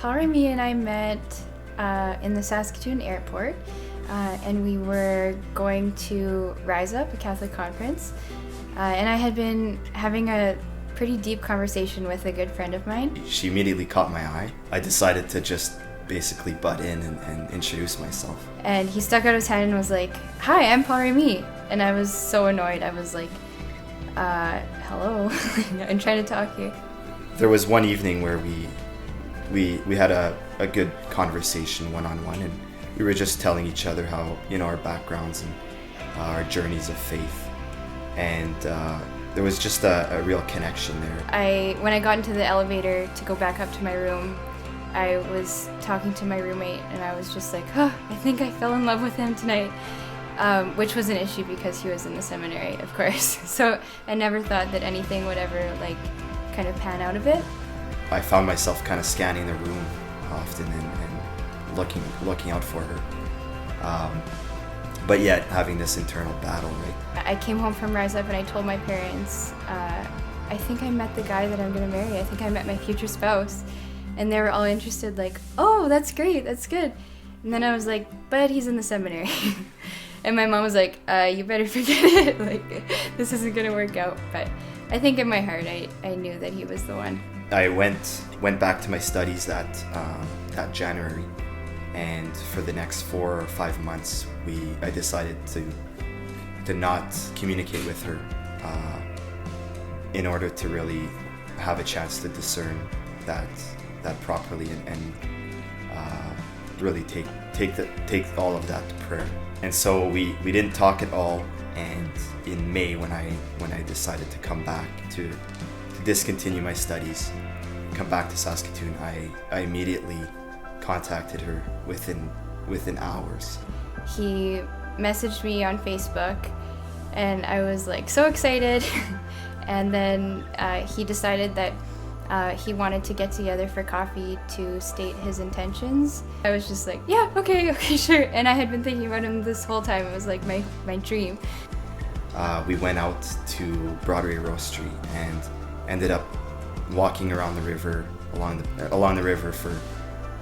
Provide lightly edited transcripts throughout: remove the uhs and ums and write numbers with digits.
Paul-Remi and I met in the Saskatoon airport, and we were going to Rise Up, a Catholic conference, and I had been having a pretty deep conversation with a good friend of mine. She immediately caught my eye. I decided to just basically butt in and introduce myself. And he stuck out his hand and was like, "Hi, I'm Paul-Remi." And I was so annoyed. I was like, hello, I'm trying to talk here. There was one evening where we had a good conversation one-on-one, and we were just telling each other how, our backgrounds and our journeys of faith. And there was just a real connection there. When I got into the elevator to go back up to my room, I was talking to my roommate, and I was just like, I think I fell in love with him tonight, which was an issue because he was in the seminary, of course. So I never thought that anything would ever kind of pan out of it. I found myself kind of scanning the room often and looking out for her, but yet having this internal battle, right? I came home from Rise Up and I told my parents, I think I met the guy that I'm going to marry. I think I met my future spouse. And they were all interested, like, "Oh, that's great, that's good." And then I was like, "But he's in the seminary." And my mom was like, "You better forget it. This isn't going to work out." But I think in my heart, I knew that he was the one. I went back to my studies that January, and for the next 4 or 5 months, I decided to not communicate with her in order to really have a chance to discern that properly and really take all of that to prayer. And so we didn't talk at all. And in May, when I decided to come back to discontinue my studies, come back to Saskatoon, I immediately contacted her within hours. He messaged me on Facebook, and I was like so excited. And then he decided that he wanted to get together for coffee to state his intentions. I was just like, yeah, okay, sure. And I had been thinking about him this whole time. It was like my dream. We went out to Broadway Roastery and ended up walking around the river, along the river for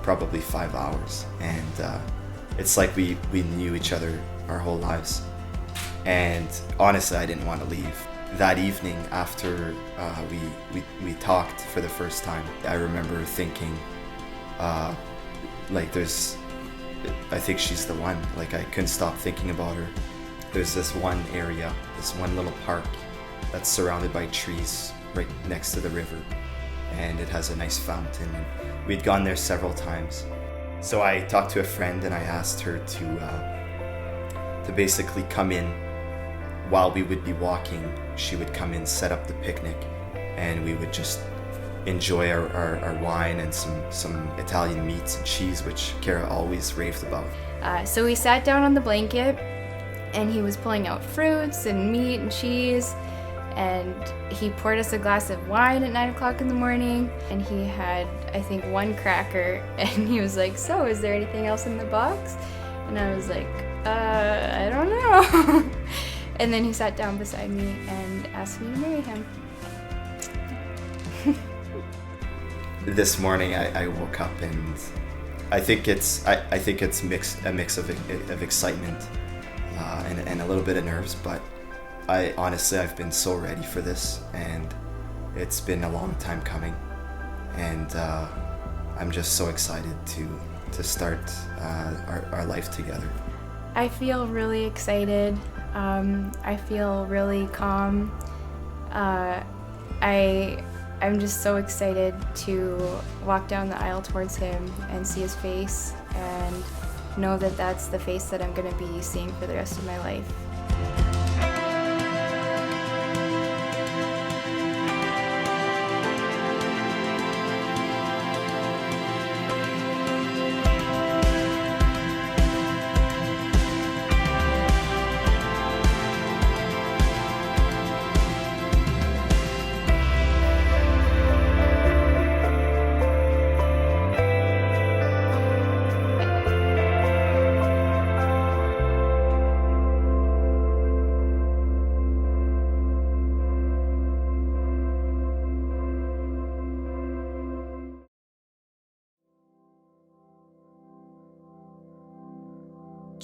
probably 5 hours. And it's like we knew each other our whole lives. And honestly, I didn't want to leave. That evening, after we talked for the first time, I remember thinking, I think she's the one. I couldn't stop thinking about her. There's this one area, this one little park that's surrounded by trees right next to the river, and it has a nice fountain, and we'd gone there several times. So I talked to a friend and I asked her to basically come in. While we would be walking, she would come in, set up the picnic, and we would just enjoy our wine and some Italian meats and cheese, which Kara always raved about. So we sat down on the blanket, and he was pulling out fruits and meat and cheese, and he poured us a glass of wine at 9 o'clock in the morning, and he had, I think, one cracker, and he was like, "So, is there anything else in the box?" And I was like, I don't know. And then he sat down beside me and asked me to marry him. This morning I woke up, and I think it's a mix of excitement and a little bit of nerves, but I've been so ready for this, and it's been a long time coming, and I'm just so excited to start our life together. I feel really excited. I feel really calm. I'm just so excited to walk down the aisle towards him and see his face and know that that's the face that I'm going to be seeing for the rest of my life.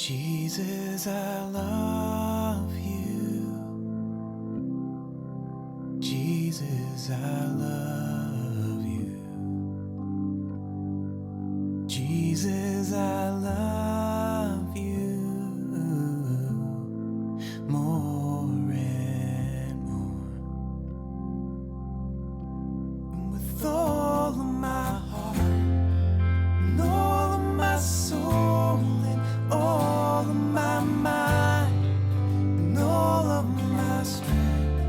Jesus, I love you. Jesus, I love you. Jesus, I love you more and more. And with all of my heart and all of my soul and all of my mind and all of my strength,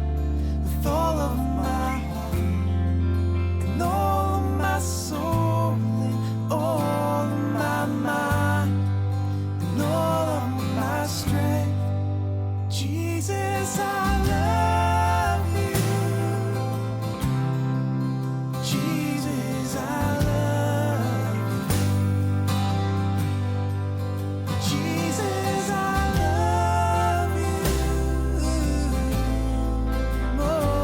with all of my heart and all of my soul and all of my mind and all of my strength, Jesus, I love you. Jesus, I love you. Jesus, I love you more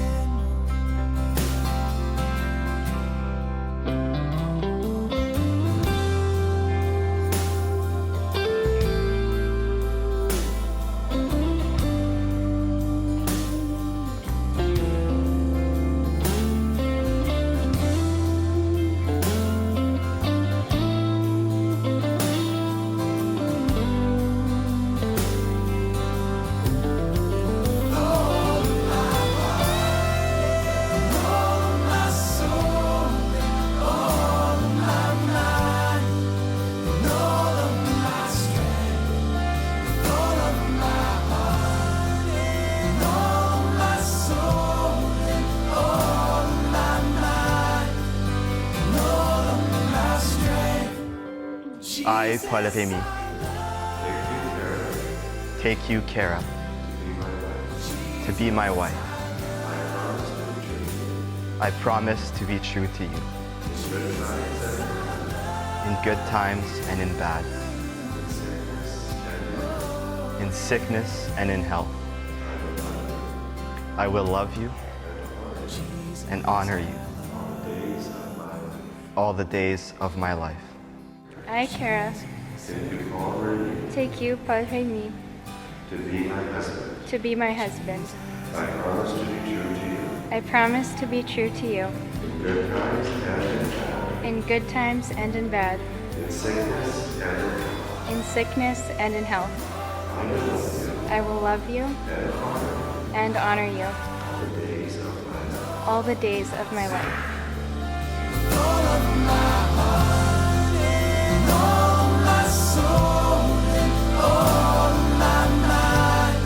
and all of my soul and all of my mind and all of my strength, with all of my heart and all of my soul and all of my mind and all of my strength. I, Paul-Remi, take you, Kara, to be my wife. I promise to be true to you, in good times and in bad, in sickness and in health. I will love you and honor you all the days of my life. I, Kara, take you, Paul-Remi, to be my husband. I promise to be true to you, in good times and in bad, in sickness and in health. I will love you and honor you all the days of my life. All of my heart and all of my soul and all of my mind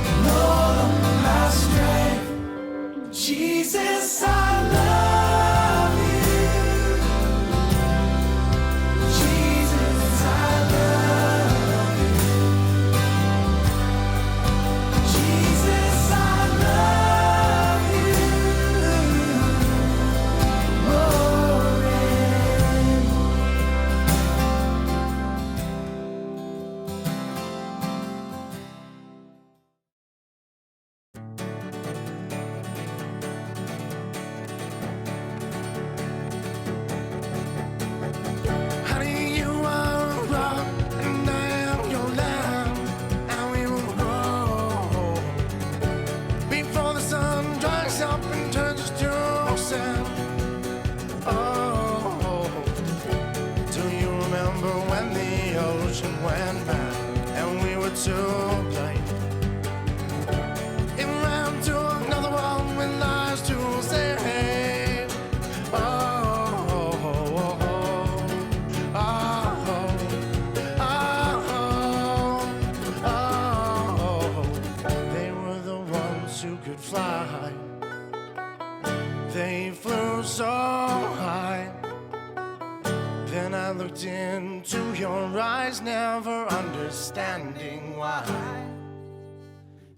and all of my strength, Jesus, I love you. Jesus, I love you. Jesus, I love you more and honey, you are a rock, and I am your lamb, and we will grow before the sun dries up and turns to sand. Oh, do you remember when the ocean went mad and we were too blind? It ran to another world with lies to save. They were the ones who could fly. They flew so high. Then I looked into your eyes, never understanding why.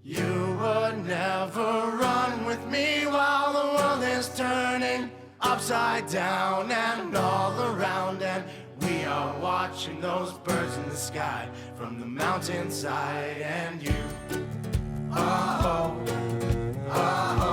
You would never run with me while the world is turning upside down and all around, and we are watching those birds in the sky from the mountainside, and you, oh, oh.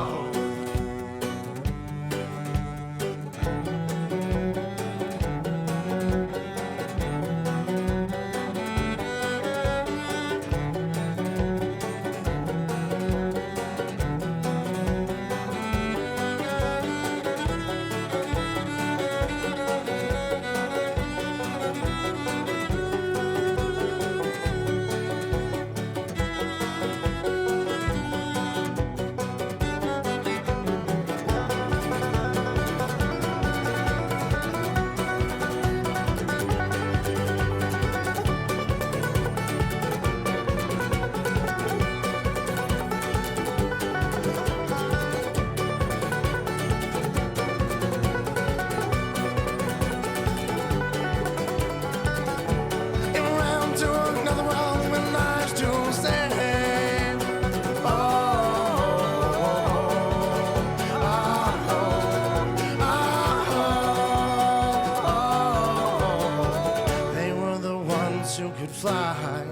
fly.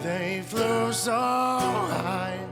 They flew so high.